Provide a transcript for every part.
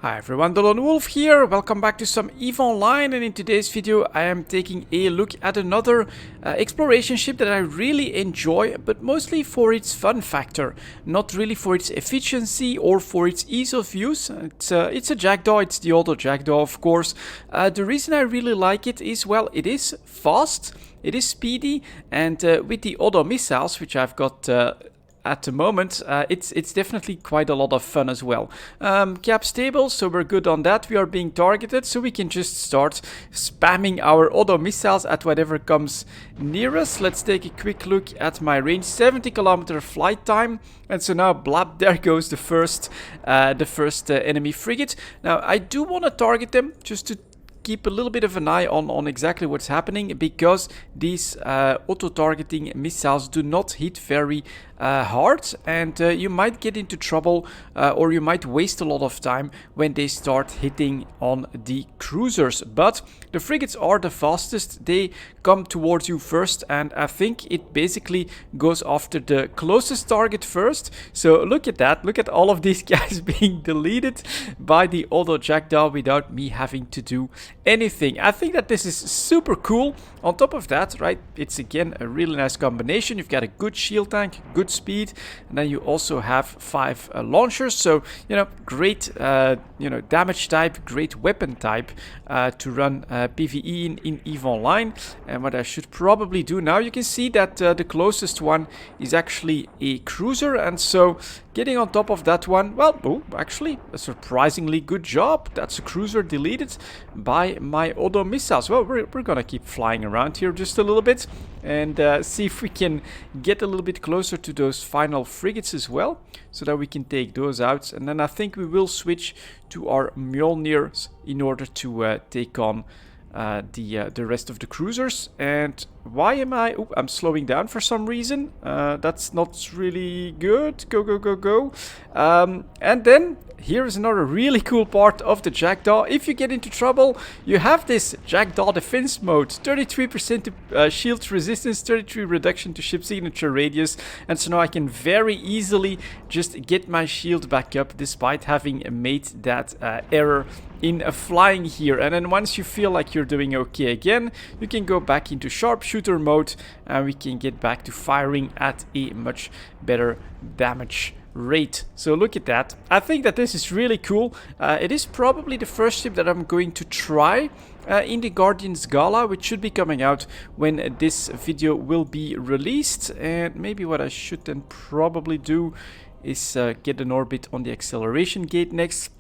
Hi everyone, delonewolf here. Welcome back to some EVE Online, and in today's video I am taking a look at another exploration ship that I really enjoy, but mostly for its fun factor, not really for its efficiency or for its ease of use. It's a Jackdaw, it's the auto Jackdaw of course. The reason I really like it is, well, it is fast, it is speedy, and with the auto missiles, which I've got at the moment, it's definitely quite a lot of fun as well. Cap stable, so we're good on that. We are being targeted, so we can just start spamming our auto missiles at whatever comes near us. Let's take a quick look at my range. 70-kilometer flight time, and so now blab, there goes the first enemy frigate. Now I do want to target them just to keep a little bit of an eye on exactly what's happening, because these auto-targeting missiles do not hit very hard, and you might get into trouble or you might waste a lot of time when they start hitting on the cruisers. But the frigates are the fastest, they come towards you first, and I think it basically goes after the closest target first. So look at that, look at all of these guys being deleted by the auto Jackdaw without me having to do anything. I think that this is super cool. On top of that, right, it's again a really nice combination. You've got a good shield tank, good speed, and then you also have 5 launchers, so great damage type, great weapon type to run PvE in EVE Online. And what I should probably do now, you can see that the closest one is actually a cruiser, and so getting on top of that one, well, oh, actually a surprisingly good job. That's a cruiser deleted by my auto missiles. Well, we're gonna keep flying around here just a little bit and see if we can get a little bit closer to those final frigates as well, so that we can take those out. And then I think we will switch to our Mjolnirs in order to take on the rest of the cruisers. And why am I'm slowing down for some reason. That's not really good. Go. And then here's another really cool part of the Jackdaw. If you get into trouble, you have this Jackdaw defense mode. 33% to shield resistance, 33 reduction to ship signature radius. And so now I can very easily just get my shield back up despite having made that error in flying here. And then once you feel like you're doing okay again, you can go back into sharpshooter mode and we can get back to firing at a much better damage rate. So look at that. I think that this is really cool. It is probably the first ship that I'm going to try in the Guardians Gala, which should be coming out when this video will be released. And maybe what I should then probably do is get an orbit on the acceleration gate next.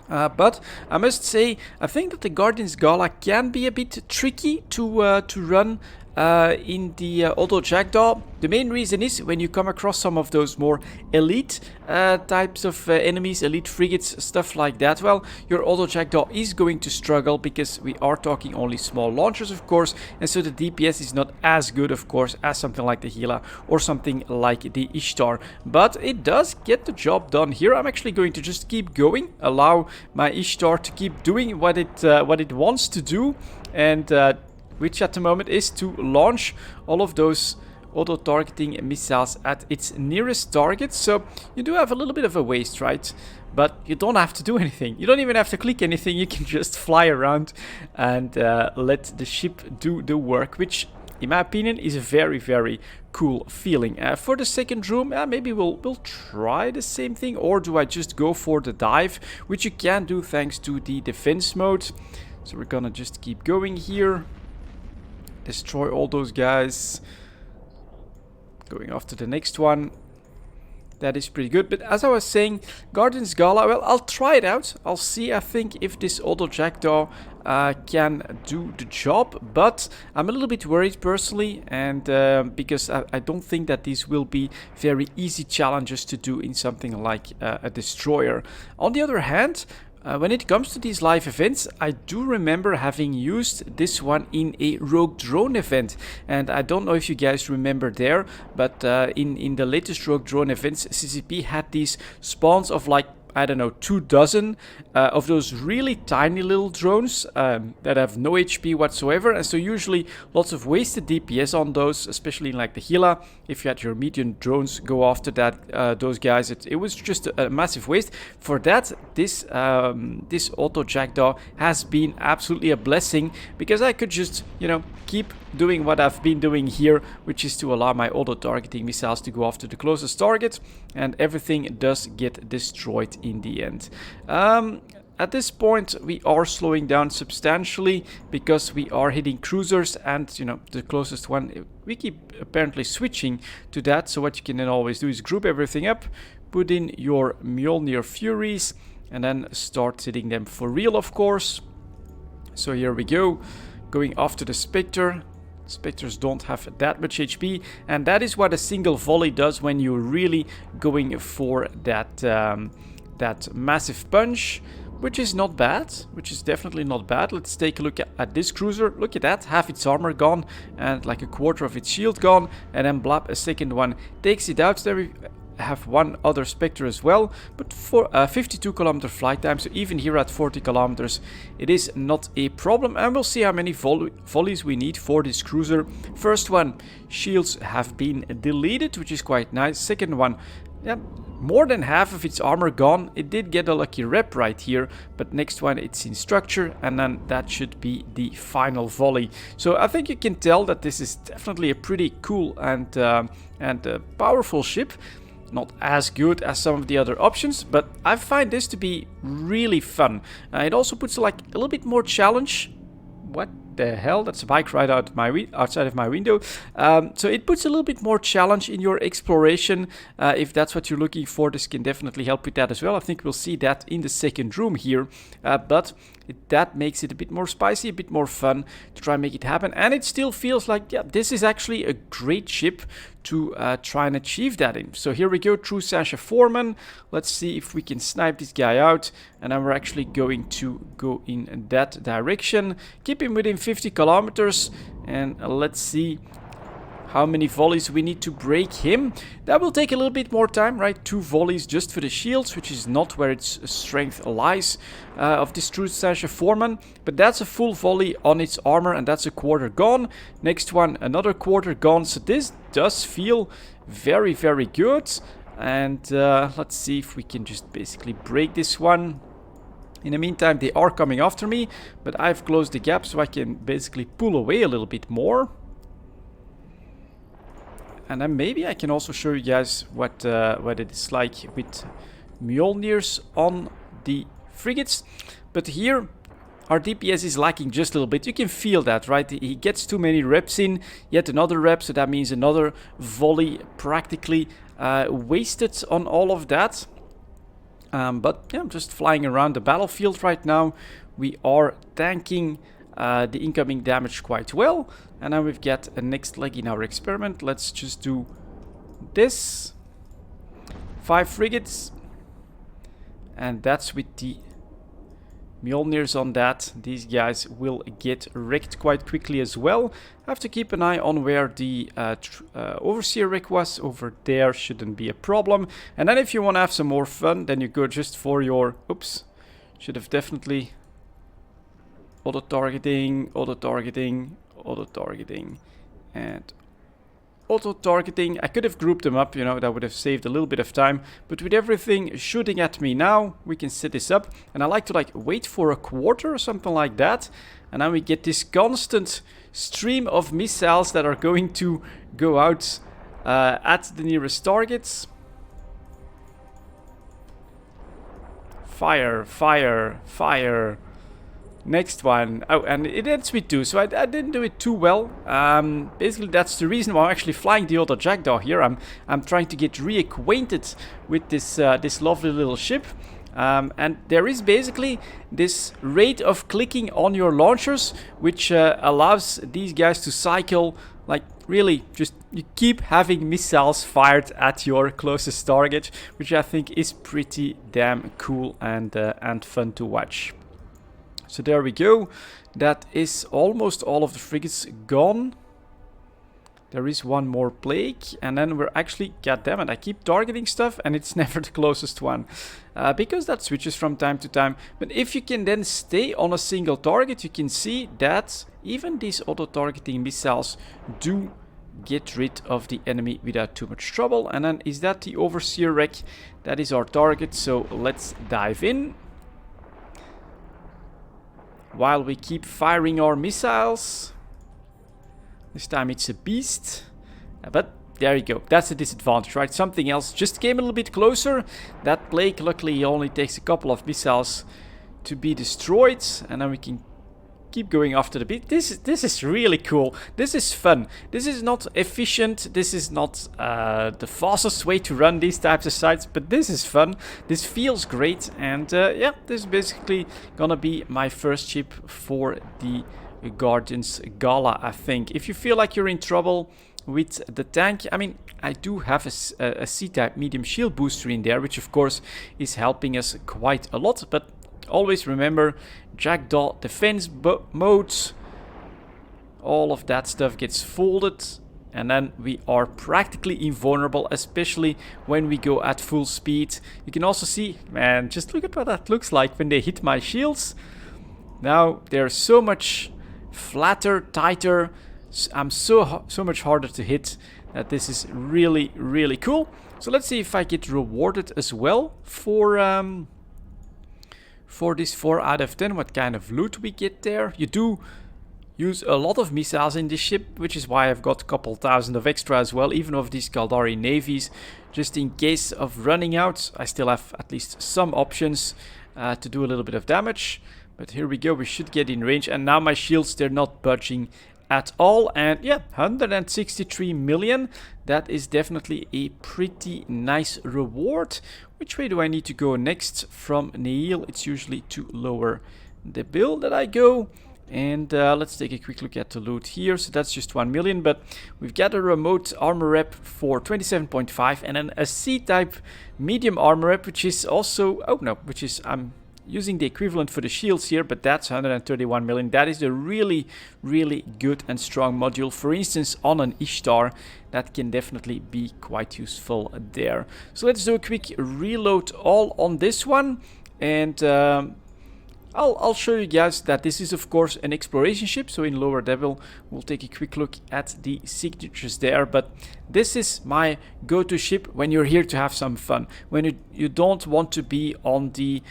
But I must say, I think that the Guardians Gala can be a bit tricky to run in the auto Jackdaw. The main reason is when you come across some of those more elite types of enemies, elite frigates, stuff like that, well, your auto Jackdaw is going to struggle because we are talking only small launchers, of course, and so the DPS is not as good, of course, as something like the Gala or something like the Ishtar. But it does get the job done here. I'm actually going to just keep going, allow my Ishtar to keep doing what it wants to do, and which at the moment is to launch all of those auto-targeting missiles at its nearest target. So you do have a little bit of a waste, right? But you don't have to do anything. You don't even have to click anything. You can just fly around and let the ship do the work, which in my opinion is a very, very cool feeling. For the second room, maybe we'll try the same thing, or do I just go for the dive, which you can do thanks to the defense mode. So we're gonna just keep going here. Destroy all those guys. Going after the next one. That is pretty good. But as I was saying, Guardians Gala, well, I'll try it out. I'll see, I think, if this auto Jackdaw can do the job. But I'm a little bit worried personally, and because I don't think that these will be very easy challenges to do in something like a destroyer. On the other hand, when it comes to these live events, I do remember having used this one in a Rogue Drone event. And I don't know if you guys remember there, but in the latest Rogue Drone events, CCP had these spawns of like I don't know, 24 of those really tiny little drones that have no HP whatsoever, and so usually lots of wasted DPS on those, especially in like the Gala. If you had your medium drones go after that, those guys, it was just a massive waste. For that, this auto Jackdaw has been absolutely a blessing, because I could just, you know, keep doing what I've been doing here, which is to allow my auto-targeting missiles to go after the closest target, and everything does get destroyed in the end. At this point, we are slowing down substantially because we are hitting cruisers, and, you know, the closest one, we keep apparently switching to that. So what you can then always do is group everything up, put in your Mjolnir Furies, and then start hitting them for real, of course. So here we go, going after the Spectre. Spectres don't have that much HP, and that is what a single volley does when you're really going for that that massive punch, which is not bad, which is definitely not bad. Let's take a look at this cruiser. Look at that, half its armor gone and like a quarter of its shield gone, and then blap, a second one takes it out. There we have one other Spectre as well, but for 52 kilometer flight time, so even here at 40 kilometers it is not a problem. And we'll see how many volleys we need for this cruiser. First one, shields have been deleted, which is quite nice. Second one, yeah, more than half of its armor gone. It did get a lucky rep right here, but next one, it's in structure, and then that should be the final volley. So I think you can tell that this is definitely a pretty cool and powerful ship. Not as good as some of the other options, but I find this to be really fun. It also puts like a little bit more challenge. What the hell? That's a bike right outside of my window. So it puts a little bit more challenge in your exploration. If that's what you're looking for, this can definitely help with that as well. I think we'll see that in the second room here. But that makes it a bit more spicy, a bit more fun to try and make it happen. And it still feels like, yeah, this is actually a great ship to try and achieve that in. So here we go, through Sasha Foreman. Let's see if we can snipe this guy out. And then we're actually going to go in that direction. Keep him within 50 kilometers. And let's see how many volleys we need to break him. That will take a little bit more time, right? 2 volleys just for the shields, which is not where its strength lies of this true Sasha Foreman. But that's a full volley on its armor, and that's a quarter gone. Next one, another quarter gone. So this does feel very, very good. And let's see if we can just basically break this one. In the meantime, they are coming after me, but I've closed the gap so I can basically pull away a little bit more. And then maybe I can also show you guys what it is like with Mjolnirs on the frigates. But here, our DPS is lacking just a little bit. You can feel that, right? He gets too many reps in, yet another rep, so that means another volley practically wasted on all of that. But yeah, I'm just flying around the battlefield right now. We are tanking the incoming damage quite well. And now we've got a next leg in our experiment. Let's just do this. 5 frigates. And that's with the Mjolnirs on that. These guys will get wrecked quite quickly as well. I have to keep an eye on where the Overseer wreck was. Over there shouldn't be a problem. And then if you want to have some more fun, then you go just for your... Oops. Should have definitely... Auto-targeting, auto-targeting, auto-targeting, and auto-targeting. I could have grouped them up, you know, that would have saved a little bit of time. But with everything shooting at me now, we can set this up. And I like to like wait for a quarter or something like that. And then we get this constant stream of missiles that are going to go out at the nearest targets. Fire, fire, fire. Next one. Oh, and it ends with 2, so I didn't do it too well. Basically, that's the reason why I'm actually flying the other Jackdaw here. I'm trying to get reacquainted with this this lovely little ship. And there is basically this rate of clicking on your launchers, which allows these guys to cycle. Like, really, just you keep having missiles fired at your closest target, which I think is pretty damn cool and fun to watch. So there we go. That is almost all of the frigates gone. There is one more plague, and then we're actually, goddammit, I keep targeting stuff and it's never the closest one. Because that switches from time to time. But if you can then stay on a single target, you can see that even these auto-targeting missiles do get rid of the enemy without too much trouble. And then is that the Overseer wreck? That is our target, so let's dive in. While we keep firing our missiles. This time it's a beast. But there you go. That's a disadvantage, right? Something else just came a little bit closer. That plague luckily only takes a couple of missiles to be destroyed. And then we can keep going after the beast. This is really cool. This is fun. This is not efficient. This is not the fastest way to run these types of sites. But this is fun. This feels great. And yeah, this is basically gonna be my first ship for the Guardians Gala, I think. If you feel like you're in trouble with the tank, I mean, I do have a C-type medium shield booster in there, which of course is helping us quite a lot. But always remember, Jackdaw defense modes, all of that stuff gets folded, and then we are practically invulnerable, especially when we go at full speed. You can also see, man, just look at what that looks like when they hit my shields. Now they're so much flatter, tighter. I'm so much harder to hit that this is really, really cool. So let's see if I get rewarded as well for this 4 out of 10. What kind of loot we get there? You do use a lot of missiles in this ship, which is why I've got a couple thousand of extra as well, even of these Caldari navies. Just in case of running out, I still have at least some options to do a little bit of damage. But here we go, we should get in range. And now my shields, they're not budging at all. And yeah, 163 million. That is definitely a pretty nice reward. Which way do I need to go next from Nihil? It's usually to lower the bill that I go. And let's take a quick look at the loot here. So that's just 1 million. But we've got a remote armor rep for 27.5. And then a C-type medium armor rep, which is also... Oh no, which is... I'm using the equivalent for the shields here, but that's 131 million. That is a really, really good and strong module. For instance, on an Ishtar, that can definitely be quite useful there. So let's do a quick reload all on this one. And I'll show you guys that this is of course an exploration ship. So in lower level, we'll take a quick look at the signatures there. But this is my go-to ship when you're here to have some fun. When you don't want to be on the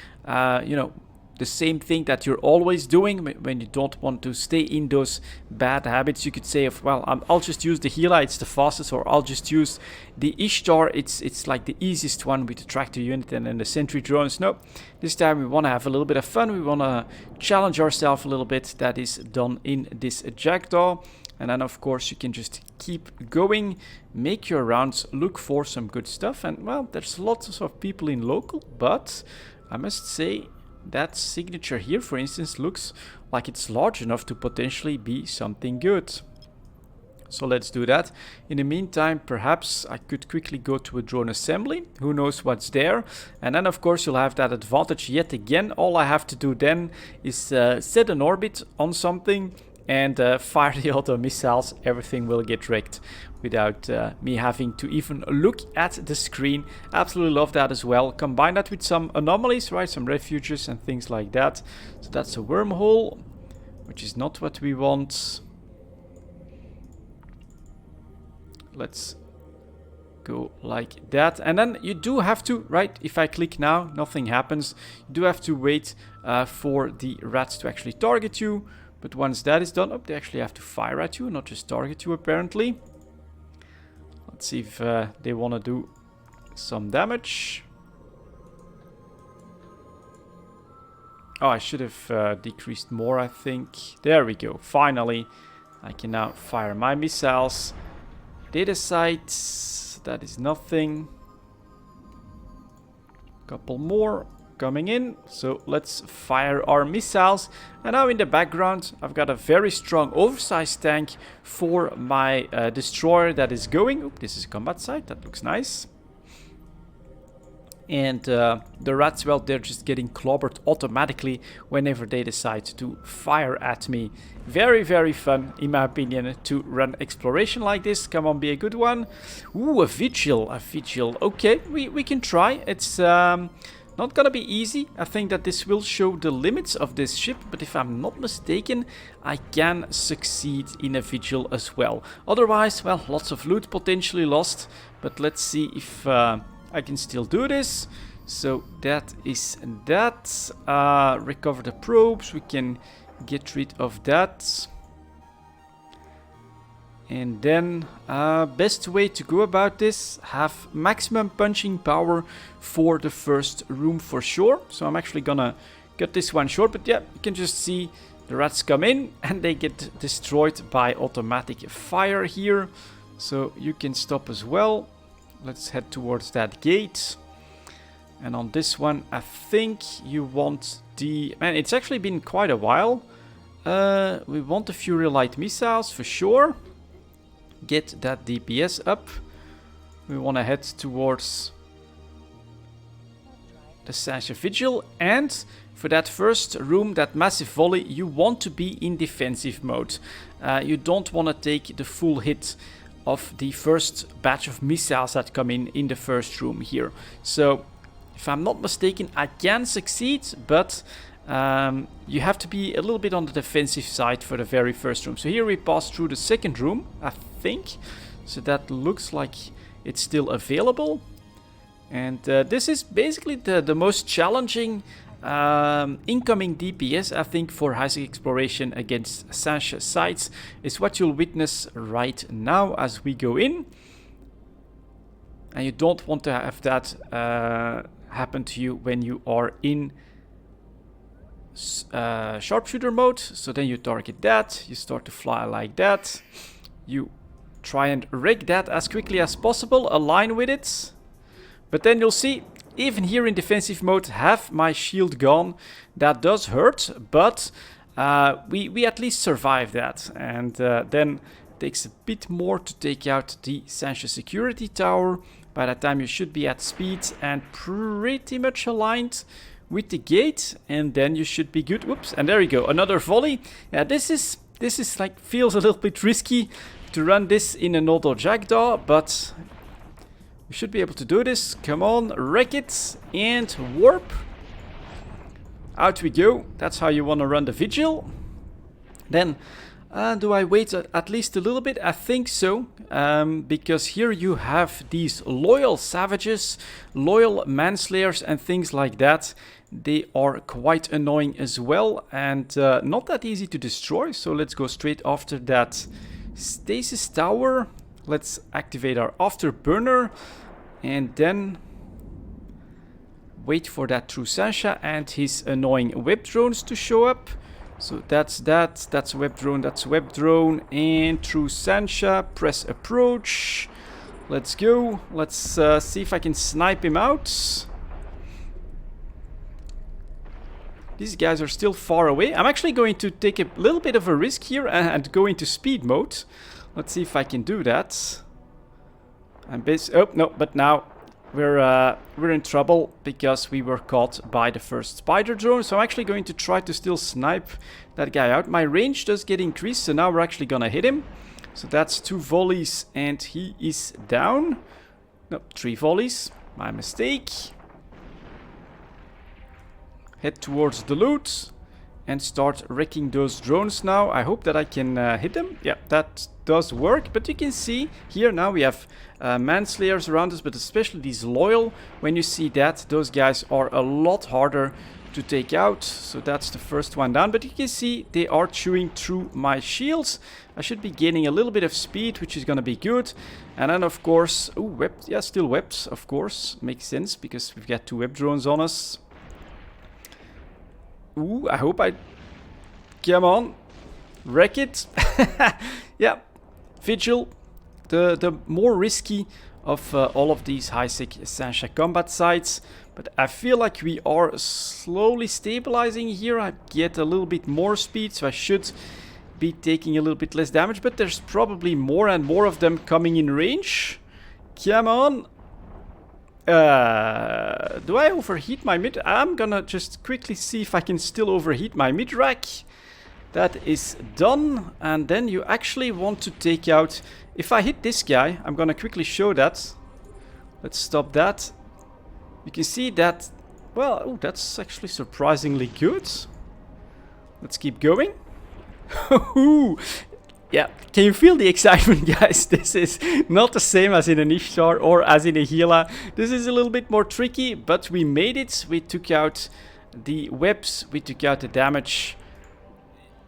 you know, the same thing that you're always doing. When you don't want to stay in those bad habits, you could say, of, well, I'll just use the Gila, it's the fastest, or I'll just use the Ishtar, it's like the easiest one with the tractor unit and then the sentry drones. No, this time we want to have a little bit of fun, we want to challenge ourselves a little bit. That is done in this Jackdaw. And then of course you can just keep going, make your rounds, look for some good stuff. And well, there's lots of people in local, but I must say that signature here, for instance, looks like it's large enough to potentially be something good. So let's do that. In the meantime, perhaps I could quickly go to a drone assembly. Who knows what's there? And then of course you'll have that advantage yet again. All I have to do then is set an orbit on something and fire the auto missiles. Everything will get wrecked without me having to even look at the screen. Absolutely love that as well. Combine that with some anomalies, right? Some refuges and things like that. So that's a wormhole, which is not what we want. Let's go like that. And then you do have to, right, if I click now, nothing happens. You do have to wait for the rats to actually target you. But once that is done, oh, they actually have to fire at you, not just target you apparently. Let's see if they want to do some damage. Oh, I should have decreased more, I think. There we go. Finally, I can now fire my missiles. Data sites, that is nothing. Couple more coming in. So let's fire our missiles. And now in the background, I've got a very strong oversized tank for my destroyer that is going. Oop, this is a combat site. That looks nice. And the rats, well, they're just getting clobbered automatically whenever they decide to fire at me. Very, very fun, in my opinion, to run exploration like this. Come on, be a good one. Ooh, a Vigil, a Vigil. Okay, we can try. It's not gonna be easy. I think that this will show the limits of this ship, but if I'm not mistaken, I can succeed in a Vigil as well. Otherwise, well, lots of loot potentially lost, but let's see if I can still do this. So that is that. Recover the probes. We can get rid of that. And then, best way to go about this, have maximum punching power for the first room for sure. So I'm actually gonna cut this one short, but yeah, you can just see the rats come in and they get destroyed by automatic fire here. So you can stop as well. Let's head towards that gate. And on this one, I think you want the... Man, it's actually been quite a while. We want the Fury Light missiles for sure. Get that DPS up. We want to head towards the Sasha Vigil. And for that first room, that massive volley, you want to be in defensive mode. You don't want to take the full hit of the first batch of missiles that come in the first room here. So, if I'm not mistaken, I can succeed, but you have to be a little bit on the defensive side for the very first room. So here we pass through the second room, I think. So that looks like it's still available. And this is basically the most challenging incoming DPS, I think, for high-sec exploration against Sasha sites, is what you'll witness right now as we go in. And you don't want to have that happen to you when you are in sharpshooter mode. So then you target that, you start to fly like that, you try and rig that as quickly as possible, align with it, but then you'll see, even here in defensive mode, have my shield gone. That does hurt, but we at least survive that. And then it takes a bit more to take out the Sasha security tower. By that time you should be at speed and pretty much aligned with the gate, and then you should be good. Whoops, and there you go, another volley. Yeah, this is like, feels a little bit risky to run this in an auto Jackdaw, but we should be able to do this. Come on, wreck it and warp. Out we go. That's how you want to run the Vigil. Then, do I wait at least a little bit? I think so, because here you have these loyal savages, loyal manslayers and things like that. They are quite annoying as well, and not that easy to destroy. So let's go straight after that stasis tower. Let's activate our Afterburner and then wait for that true Sasha and his annoying web drones to show up. So that's web drone, and true Sasha, press approach. Let's go. Let's see if I can snipe him out. These guys are still far away. I'm actually going to take a little bit of a risk here and go into speed mode. Let's see if I can do that. Oh no, but now we're in trouble because we were caught by the first spider drone. So I'm actually going to try to still snipe that guy out. My range does get increased, so now we're actually gonna hit him. So that's 2 volleys and he is down. No, 3 volleys. My mistake. Head towards the loot and start wrecking those drones now. I hope that I can hit them. Yeah, that does work, but you can see here now we have manslayers around us, but especially these loyal. When you see that, those guys are a lot harder to take out. So that's the first one down, but you can see they are chewing through my shields. I should be gaining a little bit of speed, which is gonna be good. And then of course, oh, web, yeah, still webs, of course, makes sense because we've got 2 web drones on us. Ooh, I hope I... Come on. Wreck it. Yeah. Vigil. The more risky of all of these high-sec Sasha combat sites. But I feel like we are slowly stabilizing here. I get a little bit more speed, so I should be taking a little bit less damage. But there's probably more and more of them coming in range. Come on. Do I overheat my mid? I'm gonna just quickly see if I can still overheat my mid rack. That is done. And then you actually want to take out... If I hit this guy, I'm gonna quickly show that. Let's stop that. You can see that... Well, oh, that's actually surprisingly good. Let's keep going. Yeah, can you feel the excitement, guys? This is not the same as in an Ishtar or as in a Gala. This is a little bit more tricky, but we made it. We took out the webs, we took out the damage,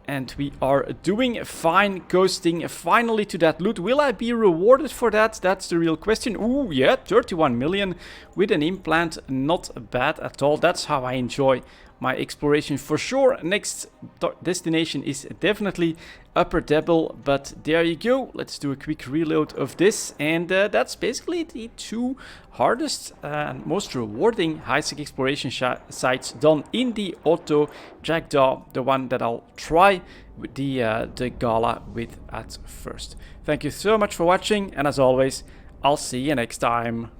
and we are doing fine, coasting finally to that loot. Will I be rewarded for that? That's the real question. Ooh, yeah, 31 million with an implant. Not bad at all. That's how I enjoy my exploration for sure. Next destination is definitely Upper Devil, but there you go. Let's do a quick reload of this, and that's basically the two hardest and most rewarding high-sec exploration sites done in the auto Jackdaw, the one that I'll try with the Gala with at first. Thank you so much for watching, and as always, I'll see you next time.